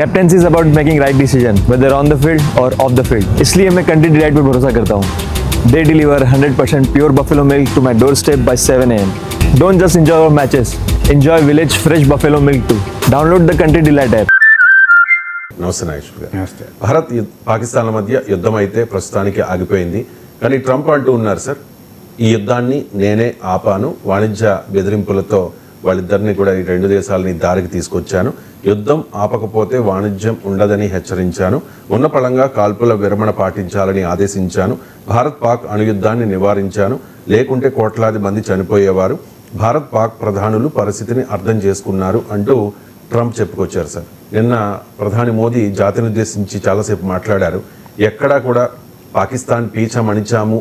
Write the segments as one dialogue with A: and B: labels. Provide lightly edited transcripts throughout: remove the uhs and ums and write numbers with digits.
A: Captaincy is about making right decision whether on the field or off the field, इसलिए मैं Country Delight पर भरोसा करता हूँ। They deliver 100% pure buffalo milk to my door step by 7 AM। Don't just enjoy our matches, enjoy village fresh buffalo milk too. Download the Country Delight app.
B: నమస్తే నాగేశ్వర్ గారు. నమస్తే. భారత్ పాకిస్తాన్ల మధ్య యుద్ధం అయితే ప్రస్తుతానికి ఆగిపోయింది, కానీ ట్రంప్ అంటూ ఉన్నారు సార్, ఈ యుద్ధాన్ని నేనే ఆపాను, వాణిజ్య బెదిరింపులతో వాళ్ళిద్దరిని కూడా ఈ రెండు దేశాలని దారికి తీసుకొచ్చాను, యుద్ధం ఆపకపోతే వాణిజ్యం ఉండదని హెచ్చరించాను, ఉన్న పళంగా కాల్పుల విరమణ పాటించాలని ఆదేశించాను, భారత్ పాక్ అణుయుద్ధాన్ని నివారించాను, లేకుంటే కోట్లాది మంది చనిపోయేవారు, భారత్ పాక్ ప్రధానులు పరిస్థితిని అర్థం చేసుకున్నారు అంటూ ట్రంప్ చెప్పుకొచ్చారు సార్. నిన్న ప్రధాని మోదీ జాతిని ఉద్దేశించి చాలాసేపు మాట్లాడారు. ఎక్కడా కూడా పాకిస్తాన్ పీచమణిచాము,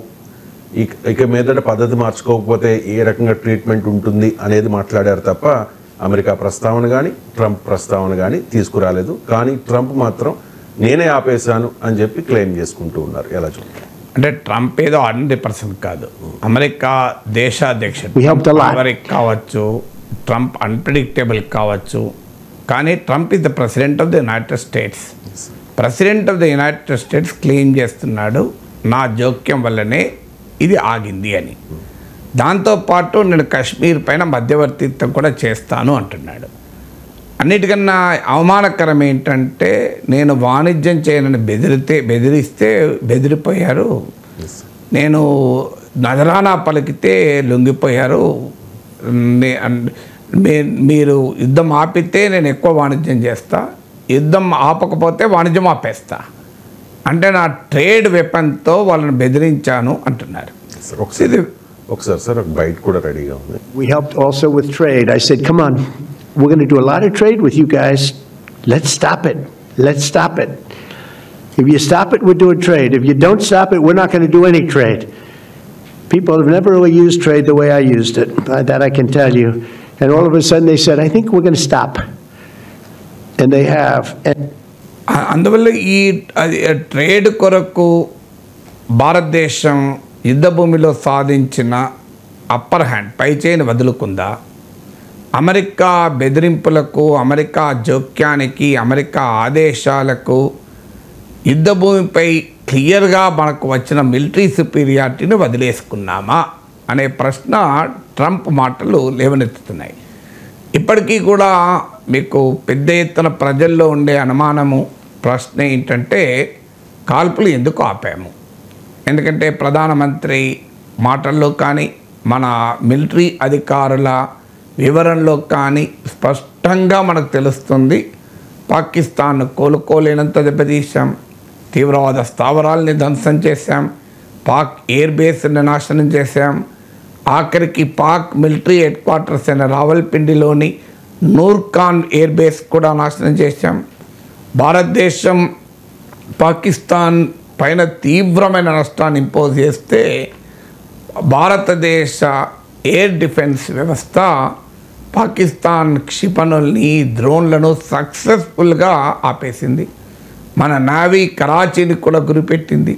B: ఇక మీదట పద్ధతి మార్చుకోకపోతే ఏ రకంగా ట్రీట్మెంట్ ఉంటుంది అనేది మాట్లాడారు తప్ప అమెరికా ప్రస్తావన కానీ ట్రంప్ ప్రస్తావన కానీ తీసుకురాలేదు. కానీ ట్రంప్ మాత్రం నేనే ఆపేశాను అని చెప్పి క్లెయిమ్ చేసుకుంటూ ఉన్నారు. ఎలా చూడండి?
C: అంటే ట్రంప్ ఏదో 100% కాదు, అమెరికా దేశాధ్యక్షుడు ఎవరికి కావచ్చు, ట్రంప్ అన్ప్రెడిక్టబుల్ కావచ్చు, కానీ Trump is the president of the United states. President of the United states claim చేస్తున్నాడు నా జోక్యం వల్లనే ఇది ఆగింది అని. దాంతోపాటు నేను కాశ్మీర్ పైన మధ్యవర్తిత్వం కూడా చేస్తాను అంటున్నాడు. అన్నిటికన్నా అవమానకరం ఏంటంటే నేను వాణిజ్యం చేయనని బెదిరిస్తే బెదిరిపోయారు, నేను నజరానా పలికితే లొంగిపోయారు, మీరు యుద్ధం ఆపితే నేను ఎక్కువ వాణిజ్యం చేస్తా, యుద్ధం ఆపకపోతే వాణిజ్యం ఆపేస్తా అంటే నా ట్రేడ్ వెపన్తో వాళ్ళని బెదిరించాను అంటున్నారు.
B: ఒకసారి సార్ బైట్ కూడా రెడీగా ఉంది.
D: We helped also with trade. I said, come on, we're going to do a lot of trade with you guys. Let's stop it. Let's stop it. If you stop it, we're doing trade. If you don't stop it, we're not going to do any trade. People have never really used trade the way I used it. That I can tell you. And all of a sudden they said, I think we're going to stop. And they have.
C: అందువల్ల ఈ trade కొరకు భారతదేశం యుద్ధభూమిలో సాధించిన upper hand పై చేయిని వదులుకుందా? America బెదిరింపులకు, America జోక్యానికి, America ఆదేశాలకు యుద్ధభూమిపై క్లియర్గా మనకు వచ్చిన మిలిటరీ సుపీరియారిటీని వదిలేసుకున్నామా అనే ప్రశ్న ట్రంప్ మాటలు లేవనెత్తుతున్నాయి. ఇప్పటికీ కూడా మీకు పెద్ద ఎత్తున ప్రజల్లో ఉండే అనుమానము, ప్రశ్న ఏంటంటే కాల్పులు ఎందుకు ఆపాము? ఎందుకంటే ప్రధానమంత్రి మాటల్లో కానీ మన మిలిటరీ అధికారుల వివరణలో కానీ స్పష్టంగా మనకు తెలుస్తుంది, పాకిస్తాన్ కోలుకోలేనంత దెబ్బతీశాం, తీవ్రవాద స్థావరాలని ధ్వంసం చేశాం, పాక్ ఎయిర్ బేస్ని నాశనం చేశాం, ఆఖరికి పాక్ మిలిటరీ హెడ్ క్వార్టర్స్ అయిన రావల్పిండిలోని నూర్ఖాన్ ఎయిర్ బేస్ కూడా నాశనం చేశాం. భారతదేశం పాకిస్తాన్ పైన తీవ్రమైన నష్టాన్ని ఇంపోజ్ చేస్తే భారతదేశ ఎయిర్ డిఫెన్స్ వ్యవస్థ పాకిస్తాన్ క్షిపణుల్ని, డ్రోన్లను సక్సెస్ఫుల్గా ఆపేసింది. మన నావీ కరాచీని కూడా గురిపెట్టింది.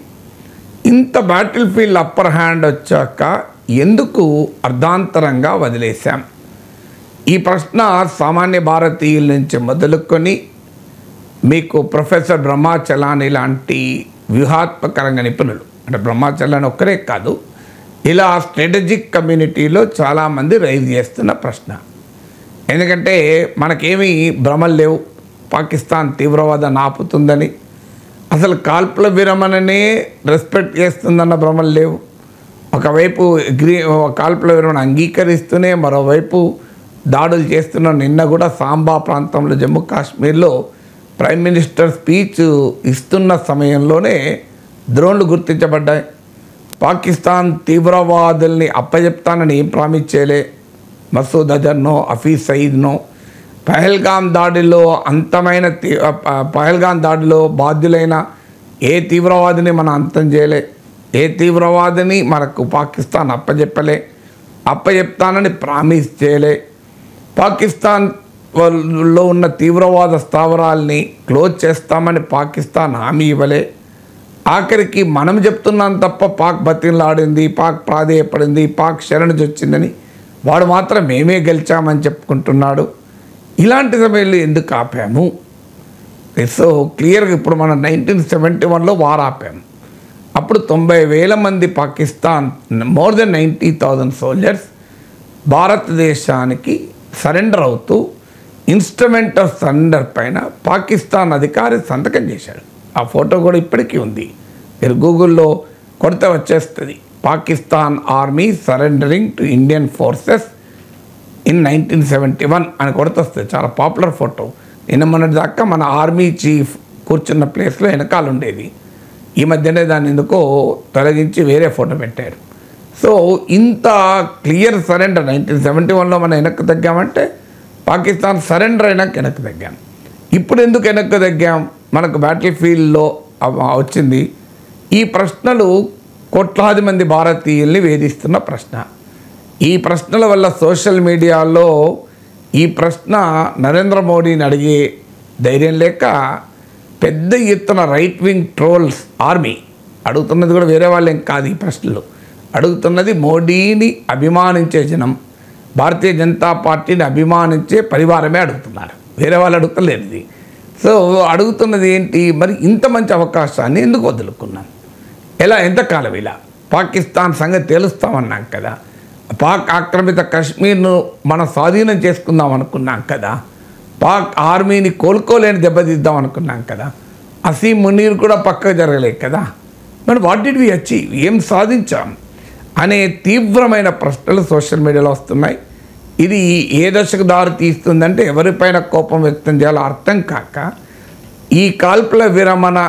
C: ఇంత బ్యాటిల్ ఫీల్డ్ అప్పర్ హ్యాండ్ వచ్చాక ఎందుకు అర్ధాంతరంగా వదిలేశాం? ఈ ప్రశ్న సామాన్య భారతీయుల నుంచి మొదలుకొని మీకు ప్రొఫెసర్ బ్రహ్మాచలాని లాంటి వ్యూహాత్మకరంగా నిపుణులు, అంటే బ్రహ్మాచలాని ఒక్కరే కాదు, ఇలా స్ట్రాటజిక్ కమ్యూనిటీలో చాలామంది రైజ్ చేస్తున్న ప్రశ్న. ఎందుకంటే మనకేమీ భ్రమలు లేవు, పాకిస్తాన్ తీవ్రవాదాన్ని ఆపుతుందని, అసలు కాల్పుల విరమణనే రెస్పెక్ట్ చేస్తుందన్న భ్రమలు లేవు. ఒకవైపు కాల్పుల విరమణ అంగీకరిస్తూనే మరోవైపు దాడులు చేస్తున్న. నిన్న కూడా సాంబా ప్రాంతంలో జమ్మూ కాశ్మీర్లో ప్రైమ్ మినిస్టర్ స్పీచ్ ఇస్తున్న సమయంలోనే డ్రోన్లు గుర్తించబడ్డాయి. పాకిస్తాన్ తీవ్రవాదుల్ని అప్పచెప్తానని ఏం ప్రామిస్ చేయలే. మసూద్ అజర్నో, హఫీజ్ సయీద్నో పహల్గాం దాడిలో బాధ్యులైన ఏ తీవ్రవాదిని మనం అంతం చేయలే, ఏ తీవ్రవాదిని మనకు పాకిస్తాన్ అప్పచెప్తానని ప్రామిస్ చేయలే. పాకిస్తాన్లో ఉన్న తీవ్రవాద స్థావరాల్ని క్లోజ్ చేస్తామని పాకిస్తాన్ హామీ ఇవ్వలే. ఆఖరికి మనం చెప్తున్నాం తప్ప పాక్ బతిలాడింది, పాక్ ప్రాధేయపడింది, పాక్ శరణుజొచ్చిందని వాడు మాత్రం మేమే గెలిచామని చెప్పుకుంటున్నాడు. ఇలాంటి సమయంలో ఎందుకు ఆపాము? సో క్లియర్గా ఇప్పుడు మనం 1971లో వార్ ఆపాం. అప్పుడు 90,000 మంది పాకిస్తాన్, మోర్ దెన్ 90,000 సోల్జర్స్ భారతదేశానికి సరెండర్ అవుతూ ఇన్స్ట్రుమెంట్ ఆఫ్ సరెండర్ పైన పాకిస్తాన్ అధికారి సంతకం చేశాడు. ఆ ఫోటో కూడా ఇప్పటికీ ఉంది, మీరు గూగుల్లో కొడితే వచ్చేస్తుంది. Pakistan army surrendering to Indian forces in 1971 అని కొడితే వస్తుంది. చాలా పాపులర్ ఫోటో. నిన్న మొన్నటి దాకా మన ఆర్మీ చీఫ్ కూర్చున్న ప్లేస్లో వెనకాల ఉండేది. ఈ మధ్యనే దాన్ని ఎందుకో తొలగించి వేరే ఫోటో పెట్టారు. సో ఇంత క్లియర్ సరెండర్ 1971లో మనం వెనక్కి తగ్గామంటే పాకిస్తాన్ సరెండర్ అయినాక వెనక్కి తగ్గాం. ఇప్పుడు ఎందుకు వెనక్కి తగ్గాం? మనకు బ్యాటిల్ ఫీల్డ్లో వచ్చింది. ఈ ప్రశ్నలు కోట్లాది మంది భారతీయుల్ని వేధిస్తున్న ప్రశ్న. ఈ ప్రశ్నల వల్ల సోషల్ మీడియాలో ఈ ప్రశ్న నరేంద్ర మోడీని అడిగే ధైర్యం లేక పెద్ద ఎత్తున రైట్ వింగ్ ట్రోల్స్ ఆర్మీ అడుగుతున్నది కూడా వేరే వాళ్ళేం కాదు. ఈ ప్రశ్నలు అడుగుతున్నది మోడీని అభిమానించే జనం, భారతీయ జనతా పార్టీని అభిమానించే పరివారమే అడుగుతున్నారు, వేరే వాళ్ళు అడుగుతలేదు ఇది. సో అడుగుతున్నది ఏంటి, మరి ఇంత మంచి అవకాశాన్ని ఎందుకు వదులుకున్నాం? ఎంతకాలం ఇలా పాకిస్తాన్ సంగతి తేలుస్తామన్నాం కదా, పాక్ ఆక్రమిత కశ్మీర్ను మనం స్వాధీనం చేసుకుందాం అనుకున్నాం కదా, పాక్ ఆర్మీని కోలుకోలేని దెబ్బతీద్దాం అనుకున్నాం కదా, అసీం మునీర్ కూడా పక్కకు జరగలేదు కదా, మరి వాట్ డిడ్ వి అచీవ్, ఏం సాధించాం అనే తీవ్రమైన ప్రశ్నలు సోషల్ మీడియాలో వస్తున్నాయి. ఇది ఏ దశకు దారి తీస్తుందంటే ఎవరిపైన కోపం వ్యక్తం చేయాలో అర్థం కాక ఈ కాల్పుల విరమణ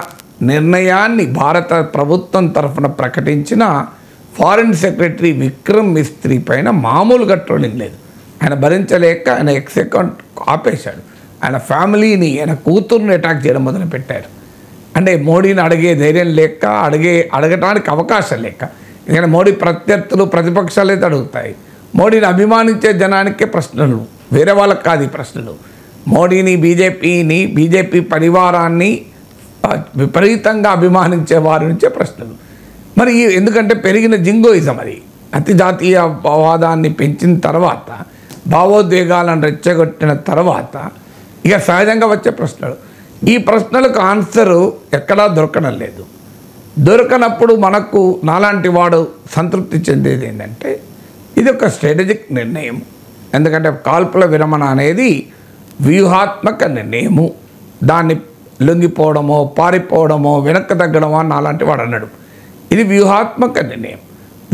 C: నిర్ణయాన్ని భారత ప్రభుత్వం తరఫున ప్రకటించిన ఫారిన్ సెక్రటరీ విక్రమ్ మిస్త్రీ పైన మామూలుగా ట్రోలింగ్ లేదు. ఆయన భరించలేక ఆయన ఎక్స్ అకౌంట్ ఆపేశాడు. ఆయన ఫ్యామిలీని, ఆయన కూతుర్ని అటాక్ చేయడం మొదలుపెట్టారు. అంటే మోడీని అడిగే ధైర్యం లేక, అడగటానికి అవకాశం లేక. ఎందుకంటే మోడీ ప్రత్యర్థులు ప్రతిపక్షాలు అయితే అడుగుతాయి, మోడీని అభిమానించే జనానికే ప్రశ్నలు, వేరే వాళ్ళకి కాదు ఈ ప్రశ్నలు. మోడీని, బీజేపీ పరివారాన్ని విపరీతంగా అభిమానించే వారి నుంచే ప్రశ్నలు. మరి ఎందుకంటే పెరిగిన జింగోయిజం, అది అతి జాతీయవాదాన్ని పెంచిన తర్వాత, భావోద్వేగాలను రెచ్చగొట్టిన తర్వాత ఇక సహజంగా వచ్చే ప్రశ్నలు. ఈ ప్రశ్నలకు ఆన్సరు ఎక్కడా దొరకడం లేదు. దొరకనప్పుడు మనకు నాలాంటి వాడు సంతృప్తి చెందేది ఏంటంటే ఇది ఒక స్ట్రాటజిక్ నిర్ణయం. ఎందుకంటే కాల్పుల విరమణ అనేది వ్యూహాత్మక నిర్ణయము. దాన్ని లొంగిపోవడమో, పారిపోవడమో, వెనక్కి తగ్గడమో అని నాలాంటి వాడు అన్నాడు. ఇది వ్యూహాత్మక నిర్ణయం.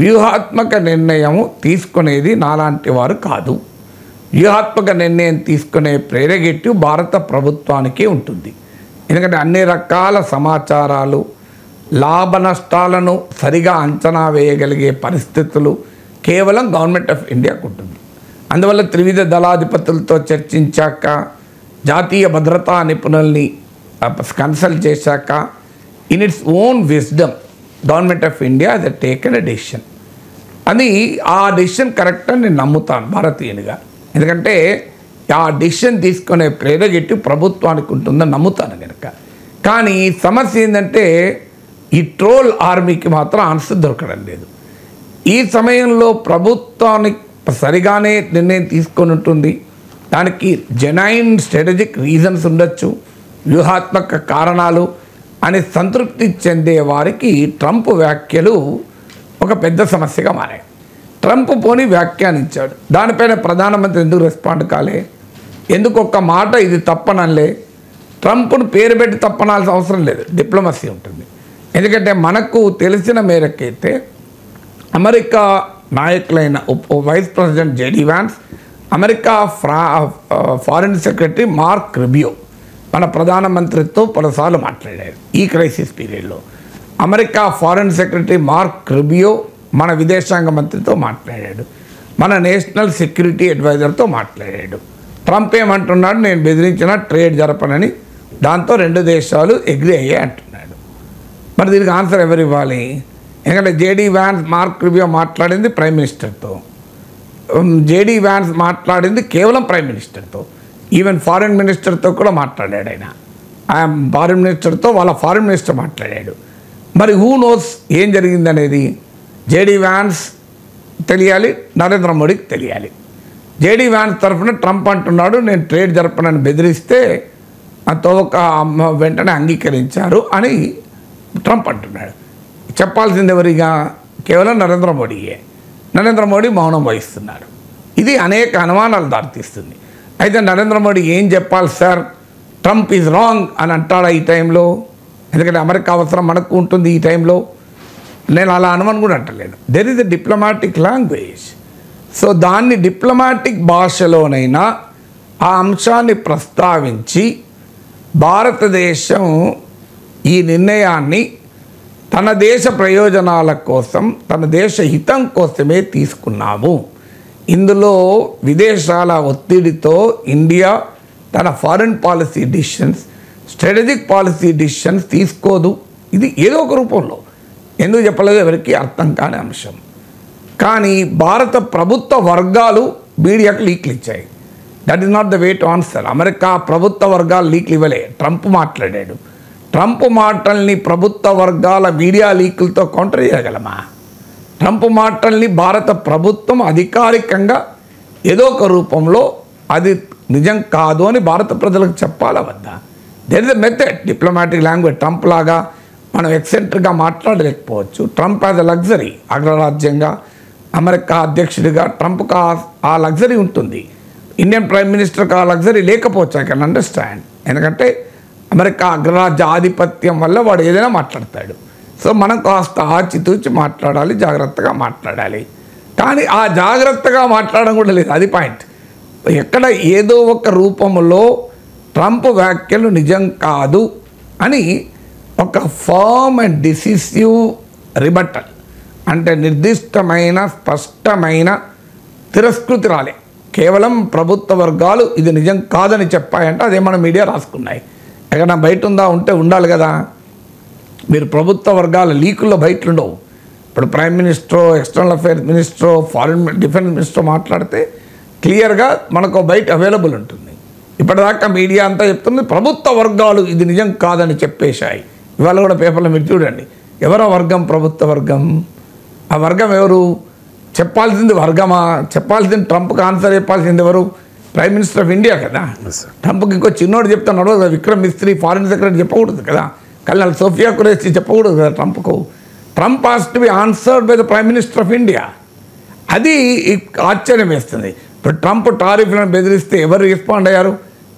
C: వ్యూహాత్మక నిర్ణయము తీసుకునేది నాలాంటి వారు కాదు. వ్యూహాత్మక నిర్ణయం తీసుకునే ప్రెరగేటివ్ భారత ప్రభుత్వానికి ఉంటుంది. ఎందుకంటే అన్ని రకాల సమాచారాలు, లాభ నష్టాలను సరిగా అంచనా వేయగలిగే పరిస్థితులు కేవలం గవర్నమెంట్ ఆఫ్ ఇండియాకు ఉంటుంది. అందువల్ల త్రివిధ దళాధిపతులతో చర్చించాక, జాతీయ భద్రతా నిపుణుల్ని కన్సల్ట్ చేశాక, in its own wisdom government of India has taken a decision. అది ఆ డెసిషన్ కరెక్ట్ అని నేను నమ్ముతాను భారతీయునిగా. ఎందుకంటే ఆ డెసిషన్ తీసుకునే ప్రెరగేటివ్ ప్రభుత్వానికి ఉంటుందని నమ్ముతాను కనుక. కానీ సమస్య ఏంటంటే ఈ ట్రోల్ ఆర్మీకి మాత్రం ఆన్సర్ దొరకడం లేదు. ఈ సమయంలో ప్రభుత్వానికి సరిగానే నిర్ణయం తీసుకొని ఉంటుంది, దానికి జెన్యూన్ స్ట్రాటజిక్ రీజన్స్ ఉండొచ్చు, వ్యూహాత్మక కారణాలు అని సంతృప్తి చెందే వారికి ట్రంప్ వ్యాఖ్యలు ఒక పెద్ద సమస్యగా మారాయి. ట్రంప్ పోని వ్యాఖ్యానించాడు, దానిపైన ప్రధానమంత్రి ఎందుకు రెస్పాండ్ కాలే, ఎందుకు ఒక్క మాట ఇది తప్పనలే. ట్రంప్ను పేరు పెట్టి తప్పనాల్సిన అవసరం లేదు, డిప్లొమసీ ఉంటుంది. ఎందుకంటే మనకు తెలిసిన మేరకైతే అమెరికా నాయకులైన vice president JD Vance, America foreign secretary Mark Rubio మన ప్రధానమంత్రితో పలుసార్లు మాట్లాడారు ఈ క్రైసిస్ పీరియడ్లో. America foreign secretary Mark Rubio మన విదేశాంగ మంత్రితో మాట్లాడాడు, మన నేషనల్ సెక్యూరిటీ అడ్వైజర్తో మాట్లాడాడు. ట్రంప్ ఏమంటున్నాడు, నేను బెదిరించిన ట్రేడ్ జరపనని. దాంతో రెండు దేశాలు అగ్రీ అయ్యాయి అంటున్నాడు. మరి దీనికి ఆన్సర్ ఎవరు ఇవ్వాలి? ఎందుకంటే జేడీ వ్యాన్స్, మార్క్ రుబియో మాట్లాడింది ప్రైమ్ మినిస్టర్తో, జేడీ వ్యాన్స్ మాట్లాడింది కేవలం ప్రైమ్ మినిస్టర్తో. ఈవెన్ ఫారిన్ మినిస్టర్తో కూడా మాట్లాడాడు ఆయన. ఫారిన్ మినిస్టర్తో వాళ్ళ ఫారిన్ మినిస్టర్ మాట్లాడాడు. మరి హూ నోస్ ఏం జరిగిందనేది జేడీ వ్యాన్స్ తెలియాలి, నరేంద్ర మోడీకి తెలియాలి. జేడీ వ్యాన్స్ తరఫున ట్రంప్ అంటున్నాడు, నేను ట్రేడ్ జరపనని బెదిరిస్తే తోక వెంటనే అంగీకరించారు అని ట్రంప్ అంటున్నాడు. చెప్పాల్సింది ఎవరిగా? కేవలం నరేంద్ర మోడీయే. నరేంద్ర మోడీ మౌనం వహిస్తున్నారు. ఇది అనేక అనుమానాలు దారితీస్తుంది. అయితే నరేంద్ర మోడీ ఏం చెప్పాలి సార్, ట్రంప్ ఈజ్ రాంగ్ అని అంటాడా ఈ టైంలో? ఎందుకంటే అమెరికా అవసరం మనకు ఉంటుంది ఈ టైంలో. నేను అలా అనుమానం కూడా అంటలేను. There is a diplomatic language. So దాన్ని డిప్లొమాటిక్ భాషలోనైనా ఆ అంశాన్ని ప్రస్తావించి భారతదేశం ఈ నిర్ణయాన్ని తన దేశ ప్రయోజనాల కోసం, తన దేశ హితం కోసమే తీసుకున్నాము. ఇందులో విదేశాల ఒత్తిడితో ఇండియా తన foreign policy decisions, strategic policy decisions తీసుకోదు. ఇది ఏదో ఒక రూపంలో ఎందుకు చెప్పలేదు ఎవరికి అర్థం కాని అంశం. కానీ భారత ప్రభుత్వ వర్గాలు మీడియాకు లీక్లు ఇచ్చాయి. That is not the way to answer. America ప్రభుత్వ వర్గాలు లీక్లు ఇవ్వలే, ట్రంప్ మాట్లాడాడు. ట్రంప్ మాటల్ని ప్రభుత్వ వర్గాల మీడియా లీకులతో కౌంటర్ చేయగలమా? ట్రంప్ మాటల్ని భారత ప్రభుత్వం అధికారికంగా ఏదో ఒక రూపంలో అది నిజం కాదు అని భారత ప్రజలకు చెప్పాలా వద్దా? There is a method, diplomatic language. Trump లాగా మనం ఎక్సెంట్రిక్గా మాట్లాడలేకపోవచ్చు. ట్రంప్ యాజ్ ఎ లగ్జరీ, అగ్రరాజ్యంగా అమెరికా అధ్యక్షుడిగా ట్రంప్కి ఆ లగ్జరీ ఉంటుంది. ఇండియన్ ప్రైమ్ మినిస్టర్కి ఆ లగ్జరీ లేకపోవచ్చు. I can understand. ఎందుకంటే అమెరికా అగ్రరాజ్య ఆధిపత్యం వల్ల వాడు ఏదైనా మాట్లాడతాడు. సో మనం కాస్త ఆచితూచి మాట్లాడాలి, జాగ్రత్తగా మాట్లాడాలి. కానీ ఆ జాగ్రత్తగా మాట్లాడడం కూడా లేదు. అది పాయింట్. ఎక్కడ ఏదో ఒక రూపంలో ట్రంప్ వ్యాఖ్యలు నిజం కాదు అని ఒక ఫర్మ్ అండ్ డిసిసివ్ రిబట్టల్, అంటే నిర్దిష్టమైన స్పష్టమైన తిరస్కృతి రాలే. కేవలం ప్రభుత్వ వర్గాలు ఇది నిజం కాదని చెప్పాయంటే అదే మన మీడియా రాసుకున్నాయి. ఎక్కడ బయట ఉందా? ఉంటే ఉండాలి కదా. మీరు ప్రభుత్వ వర్గాల లీకుల్లో బయట ఉండవు. ఇప్పుడు prime minister, external affairs minister, foreign defence minister మాట్లాడితే క్లియర్గా మనకు బయట అవైలబుల్ ఉంటుంది. ఇప్పటిదాకా మీడియా అంతా చెప్తుంది ప్రభుత్వ వర్గాలు ఇది నిజం కాదని చెప్పేశాయి. ఇవాళ కూడా పేపర్లో మీరు చూడండి, ఎవరో వర్గం ప్రభుత్వ వర్గం? ఆ వర్గం ఎవరు? చెప్పాల్సింది వర్గమా? చెప్పాల్సింది ట్రంప్కి ఆన్సర్ చెప్పాల్సింది ఎవరు? ప్రైమ్ మినిస్టర్ ఆఫ్ ఇండియా కదా. ట్రంప్కి ఇంకో చిన్నోడు చెప్తున్నాడు కదా, విక్రమ్ మిస్త్రీ ఫారిన్ సెక్రటరీ చెప్పకూడదు కదా, కల్నల్ సోఫియా కురేషి చెప్పకూడదు కదా ట్రంప్కు. Trump has to be answered by the prime minister of India. అది ఆశ్చర్యం వేస్తుంది. ఇప్పుడు ట్రంప్ టారిఫ్లను బెదిరిస్తే ఎవరు రెస్పాండ్ అయ్యారు?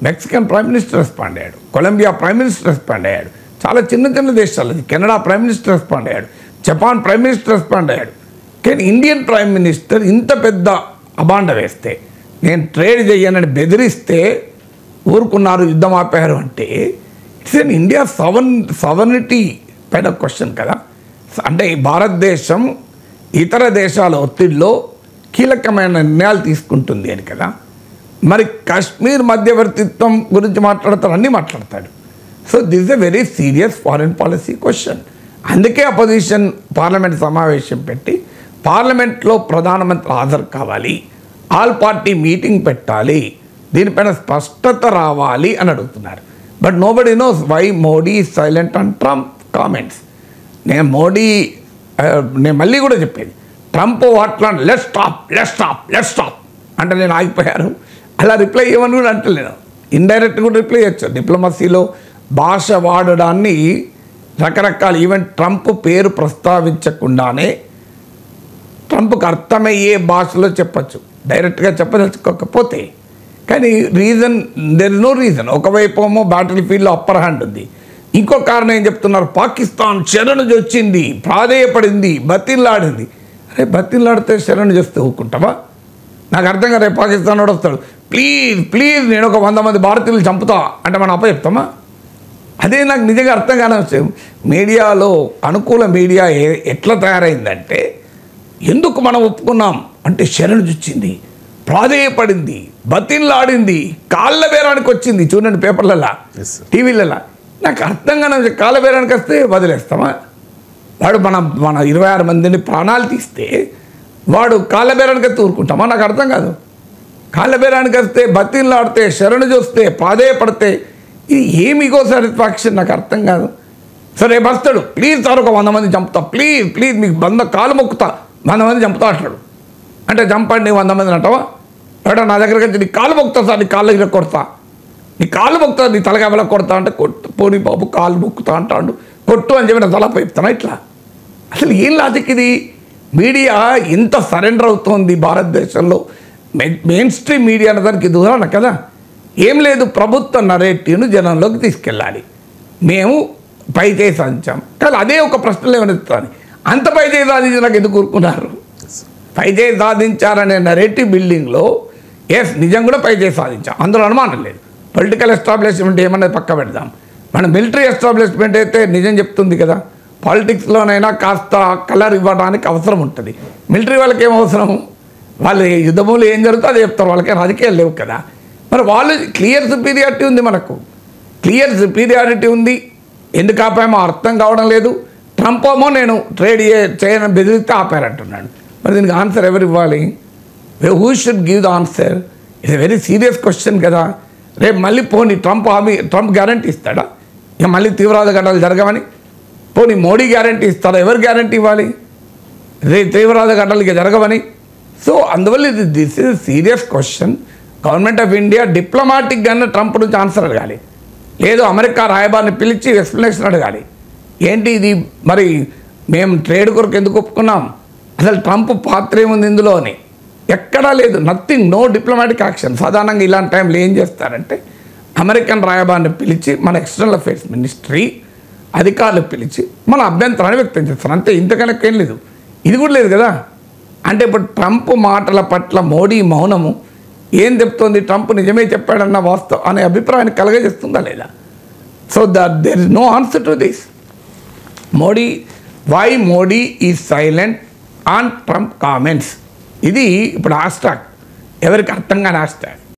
C: మెక్సికన్ ప్రైమ్ మినిస్టర్ రెస్పాండ్ అయ్యాడు, కొలంబియా ప్రైమ్ మినిస్టర్ రెస్పాండ్ అయ్యాడు, చాలా చిన్న చిన్న దేశాలు, కెనడా ప్రైమ్ మినిస్టర్ రెస్పాండ్ అయ్యాడు, జపాన్ ప్రైమ్ మినిస్టర్ రెస్పాండ్ అయ్యాడు. కానీ ఇండియన్ ప్రైమ్ మినిస్టర్ ఇంత పెద్ద అబాండ వేస్తే, నేను ట్రేడ్ చేయనని బెదిరిస్తే ఊరుకున్నారు, యుద్ధం ఆపారు అంటే ఇట్స్ ఎన్ ఇండియా సవర్నిటీ పైన క్వశ్చన్ కదా. అంటే భారతదేశం ఇతర దేశాల ఒత్తిడిలో కీలకమైన నిర్ణయాలు తీసుకుంటుంది అని కదా. మరి కాశ్మీర్ మధ్యవర్తిత్వం గురించి మాట్లాడతాడు, అన్నీ మాట్లాడతాడు. So this is a very serious foreign policy question. అందుకే అపోజిషన్ పార్లమెంట్ సమావేశం పెట్టి పార్లమెంట్లో ప్రధానమంత్రి హాజరు కావాలి, ఆల్ పార్టీ మీటింగ్ పెట్టాలి, దీనిపైన స్పష్టత రావాలి అని అడుగుతున్నారు. But nobody knows why Modi is silent on Trump comments. నేను మళ్ళీ కూడా చెప్పేది, ట్రంప్ వాట్లాడు లెట్స్ స్టాప్ అంటే నేను ఆగిపోయారు, అలా రిప్లై ఇవ్వని కూడా అంటలేను. ఇండైరెక్ట్ కూడా రిప్లై ఇవ్వచ్చు. డిప్లొమసీలో భాష వాడడాన్ని రకరకాల, ఈవెన్ ట్రంప్ పేరు ప్రస్తావించకుండానే ట్రంప్కి అర్థమయ్యే భాషలో చెప్పచ్చు, డైరెక్ట్గా చెప్పదలుచుకోకపోతే. కానీ reason, there is no reason. ఒకవైపు ఏమో బ్యాటిల్ ఫీల్డ్లో అప్పర్ హ్యాండ్ ఉంది, ఇంకో కారణం ఏం చెప్తున్నారు, పాకిస్తాన్ శరణు వచ్చింది, ప్రాధేయపడింది, బతిల్లాడింది. అరే బతిల్లాడితే శరణు చేస్తే ఊరుకుంటావా? నాకు అర్థం కదా. పాకిస్తాన్ వాడు వస్తాడు, ప్లీజ్ నేను ఒక 100 మంది భారతీయులు చంపుతా అంటే మనం చెప్తామా? అదే నాకు నిజంగా అర్థం కాని విషయం. మీడియాలో అనుకూల మీడియా ఎట్లా తయారైందంటే, ఎందుకు మనం ఒప్పుకున్నాం అంటే శరణు వచ్చింది, ప్రాధేయపడింది, బతిల్లాడింది, కాళ్ళ బేరానికి వచ్చింది. చూడండి పేపర్లలో, టీవీలలో. నాకు అర్థం కాని కాళ్ళ బేరానికి వస్తే వదిలేస్తామా? వాడు మన 26 మందిని ప్రాణాలు తీస్తే వాడు కాళ్ళ బేరానికి వస్తే ఊరుకుంటామా? నాకు అర్థం కాదు. కాళ్ళ బేరానికి వస్తే, బతిల్లాడితే, శరణు చూస్తే, ప్రాధేయపడితే ఇది ఏమిగో సాటిస్ఫాక్షన్ నాకు అర్థం కాదు. సరే వస్తాడు, ప్లీజ్ సార్ ఒక 100 మంది చంపుతా, ప్లీజ్ మీకు కాలు మొక్కుతా, 100 మంది చంపుతా అంటాడు. అంటే చంపండి 100 మందిని అంటావా? నా దగ్గరికి వచ్చి నీ కాలు మొక్కుతా సార్, నీ కాళ్ళు ఇలా కొడతా. నీ కాళ్ళు మొక్కుతా, నీ తలగా ఎవలా కొడతా అంటే కొట్టు, పోనీ బాబు కాళ్ళు మొక్కుతా అంటాడు, కొట్టు అని చెప్పి నా తల చెప్తాను. ఇట్లా అసలు ఏం లాజిక్ ఇది? మీడియా ఎంత సరెండర్ అవుతోంది భారతదేశంలో, మెయిన్ స్ట్రీమ్ మీడియా అనే దానికి దూరం కదా. ఏం లేదు, ప్రభుత్వ నరేటివ్ను జనంలోకి తీసుకెళ్ళాలి, మేము పై చేయి సాధించాం. కానీ అదే ఒక ప్రశ్నలు ఏమనిస్తాను, అంత పై చేయి సాధించడానికి ఎందుకు కూరుకున్నారు? పై చేయి సాధించారనే నరేటివ్ బిల్డింగ్లో ఎస్ నిజం కూడా పై చేయి సాధించాం, అందులో అనుమానం లేదు. పొలిటికల్ ఎస్టాబ్లిష్మెంట్ ఏమన్నది పక్క పెడదాం, మన మిలిటరీ ఎస్టాబ్లిష్మెంట్ అయితే నిజం చెప్తుంది కదా. పాలిటిక్స్లోనైనా కాస్త కలర్ ఇవ్వడానికి అవసరం ఉంటుంది. మిలిటరీ వాళ్ళకి ఏం అవసరం? వాళ్ళు యుద్ధభూములు ఏం జరుగుతుందో అదే చెప్తారు, వాళ్ళకి రాజకీయాలు లేవు కదా. మరి వాళ్ళు క్లియర్ సుపీరియారిటీ ఉంది, మనకు క్లియర్ సుపీరియారిటీ ఉంది. ఎందుకు ఆపామో అర్థం కావడం లేదు. ట్రంప్ ఏమో నేను ట్రేడ్ చేయని బెదిరిస్తే ఆపారంటున్నాడు. మరి దీనికి ఆన్సర్ ఎవరు ఇవ్వాలి? Who should give the answer? It's a very serious question కదా. రేపు మళ్ళీ పోనీ ట్రంప్ గ్యారంటీ ఇస్తాడా ఇక మళ్ళీ తీవ్రవాద ఘటనలు జరగవని? పోనీ మోడీ గ్యారంటీ ఇస్తాడా? ఎవరు గ్యారంటీ ఇవ్వాలి తీవ్రవాద ఘటనలు ఇక జరగవని? సో అందువల్ల this is serious question. Government of India డిప్లొమాటిక్గానే ట్రంప్ నుంచి ఆన్సర్ అడగాలి, లేదు అమెరికా రాయబారిని పిలిచి ఎక్స్ప్లెనేషన్ అడగాలి. ఏంటి ఇది మరి, మేము ట్రేడ్ కొరకు ఎందుకు ఒప్పుకున్నాం, అసలు ట్రంప్ పాత్ర ఏముంది ఇందులో అని? ఎక్కడా లేదు, నథింగ్, నో డిప్లొమాటిక్ యాక్షన్. సాధారణంగా ఇలాంటి టైంలో ఏం చేస్తారంటే అమెరికన్ రాయబారిని పిలిచి మన ఎక్స్టర్నల్ అఫైర్స్ మినిస్ట్రీ అధికారులు పిలిచి మన అభ్యంతరాన్ని వ్యక్తం చేస్తారు, అంతే. ఇంతకన్నా ఏం లేదు, ఇది కూడా లేదు కదా. అంటే ఇప్పుడు ట్రంప్ మాటల పట్ల మోడీ మౌనము ఏం చెప్తోంది? ట్రంప్ నిజమే చెప్పాడన్న వాస్తవం అనే అభిప్రాయాన్ని కలగజేస్తుందా లేదా? So there is no answer to this. Why Modi is silent on Trump comments, ఇది ఇప్పుడు హ్యాష్ ట్యాగ్, ఎవరికి అర్థం కాని హ్యాష్ ట్యాగ్.